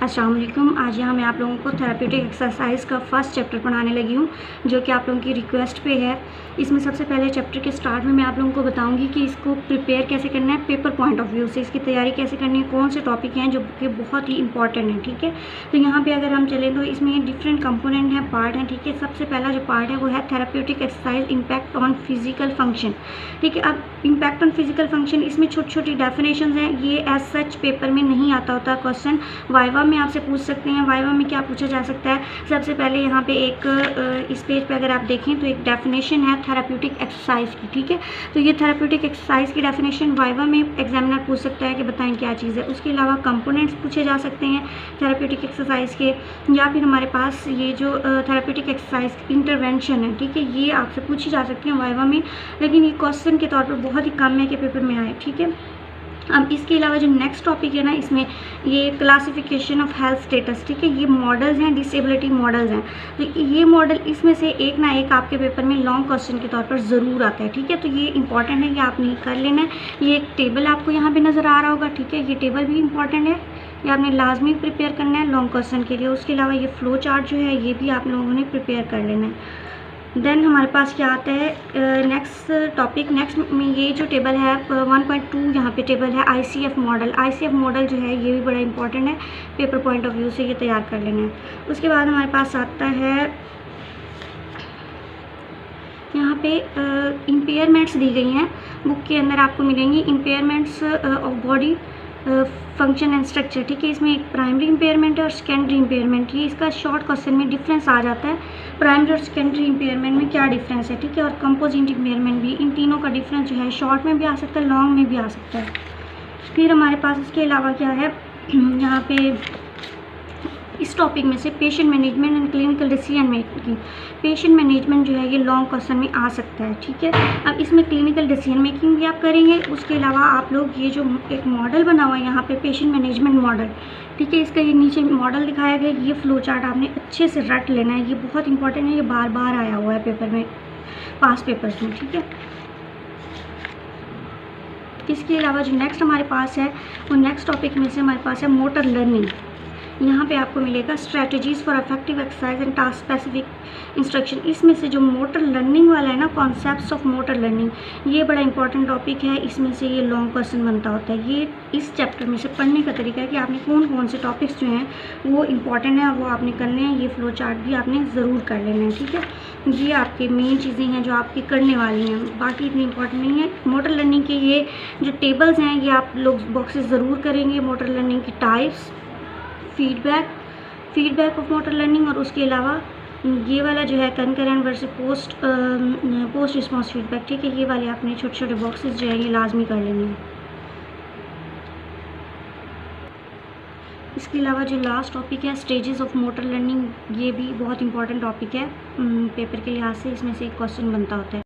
अस्सलाम वालेकुम। आज यहाँ मैं आप लोगों को थेरेप्यूटिक एक्सरसाइज का फर्स्ट चैप्टर पढ़ाने लगी हूँ, जो कि आप लोगों की रिक्वेस्ट पे है। इसमें सबसे पहले चैप्टर के स्टार्ट में मैं आप लोगों को बताऊंगी कि इसको प्रिपेयर कैसे करना है, पेपर पॉइंट ऑफ व्यू से इसकी तैयारी कैसे करनी है, कौन से टॉपिक हैं जो कि बहुत ही इंपॉर्टेंट है। ठीक है, तो यहाँ पर अगर हम चलें तो इसमें डिफरेंट कंपोनेंट हैं, पार्ट हैं। ठीक है, सबसे पहला जो पार्ट है वो है therapeutic exercise impact on physical function. ठीक है, अब इम्पैक्ट ऑन फिजिकल फंक्शन, इसमें छोटी छोटी डेफिनेशन हैं। ये एज सच पेपर में नहीं आता होता क्वेश्चन, वाइवा में आपसे पूछ सकते हैं। वाइवा में क्या पूछा जा सकता है? सबसे पहले यहाँ पे एक इस पेज पे अगर आप देखें तो एक डेफिनेशन है थेरेप्यूटिक एक्सरसाइज की। ठीक है, तो ये थेरेप्यूटिक एक्सरसाइज की डेफिनेशन वाइवा में एग्जामिनर पूछ सकता है कि बताएं क्या चीज़ है। उसके अलावा कंपोनेंट्स पूछे जा सकते हैं थेरेप्यूटिक एक्सरसाइज के, या फिर हमारे पास ये जो थेरेप्यूटिक एक्सरसाइज इंटरवेंशन है, ठीक है, ये आपसे पूछी जा सकती है वाइवा में, लेकिन ये क्वेश्चन के तौर पर बहुत ही कम है कि पेपर में आए। ठीक है, अब इसके अलावा जो नेक्स्ट टॉपिक है ना, इसमें ये क्लासिफिकेशन ऑफ हेल्थ स्टेटस। ठीक है, ये मॉडल्स हैं, डिसेबिलिटी मॉडल्स हैं। तो ये मॉडल इसमें से एक ना एक आपके पेपर में लॉन्ग क्वेश्चन के तौर पर ज़रूर आता है। ठीक है, तो ये इंपॉर्टेंट है कि आपने कर लेना है। ये एक टेबल आपको यहाँ पे नज़र आ रहा होगा। ठीक है, ये टेबल भी इंपॉर्टेंट है, ये आपने लाजमी प्रिपेयर करना है लॉन्ग क्वेश्चन के लिए। उसके अलावा ये फ्लो चार्ट जो है ये भी आप लोगों ने प्रिपेयर कर लेना है। देन हमारे पास क्या आता है नेक्स्ट टॉपिक। नेक्स्ट में ये जो टेबल है 1.2 यहाँ पे टेबल है ICF मॉडल। ICF मॉडल जो है ये भी बड़ा इंपॉर्टेंट है, पेपर पॉइंट ऑफ व्यू से ये तैयार कर लेना है। उसके बाद हमारे पास आता है यहाँ पे इम्पेयरमेंट्स दी गई हैं बुक के अंदर, आपको मिलेंगी impairments of body function and structure. ठीक है, इसमें एक प्राइमरी इंपेयरमेंट है और सेकेंडरी इंपेयरमेंट। ये इसका शॉर्ट क्वेश्चन में डिफरेंस आ जाता है, प्राइमरी और सेकेंडरी इंपेयरमेंट में क्या डिफरेंस है। ठीक है, और कंपोजिट इंपेयरमेंट भी, इन तीनों का डिफरेंस जो है शॉर्ट में भी आ सकता है, लॉन्ग में भी आ सकता है। फिर हमारे पास इसके अलावा क्या है यहाँ पे इस टॉपिक में से patient management and clinical decision making. Patient management जो है ये लॉन्ग क्वेश्चन में आ सकता है। ठीक है, अब इसमें क्लिनिकल डिसीजन मेकिंग भी आप करेंगे। उसके अलावा आप लोग ये जो एक मॉडल बना हुआ है यहाँ पे पेशेंट मैनेजमेंट मॉडल, ठीक है, इसका ये नीचे मॉडल दिखाया गया, ये फ्लो चार्ट आपने अच्छे से रट लेना है, ये बहुत इंपॉर्टेंट है, ये बार बार आया हुआ है पेपर में, पास पेपर्स में। ठीक है, इसके अलावा जो नेक्स्ट हमारे पास है वो नेक्स्ट टॉपिक में से हमारे पास है मोटर लर्निंग। यहाँ पे आपको मिलेगा strategies for effective exercise and task specific instruction. इसमें से जो मोटर लर्निंग वाला है ना, कॉन्सेप्ट्स ऑफ मोटर लर्निंग, ये बड़ा इंपॉर्टेंट टॉपिक है। इसमें से ये लॉन्ग क्वेश्चन बनता होता है। ये इस चैप्टर में से पढ़ने का तरीका है कि आपने कौन कौन से टॉपिक्स जो हैं वो इंपॉर्टेंट है वो आपने करने हैं। ये फ्लो चार्ट भी आपने ज़रूर कर लेना है। ठीक है, ये आपकी मेन चीज़ें हैं जो आपकी करने वाली हैं, बाकी इतनी इंपॉर्टेंट नहीं है। मोटर लर्निंग के ये जो टेबल्स हैं ये आप लोग बॉक्सेस ज़रूर करेंगे। मोटर लर्निंग की types, feedback of motor learning, और उसके अलावा ये वाला जो है concurrent versus post response feedback. ठीक है, ये वाले आपने छोटे छोटे बॉक्सेस जो है ये लाजमी कर लेंगे। इसके अलावा जो लास्ट टॉपिक है स्टेजेस ऑफ मोटर लर्निंग, ये भी बहुत इंपॉर्टेंट टॉपिक है पेपर के लिहाज से। इसमें से एक क्वेश्चन बनता होता है।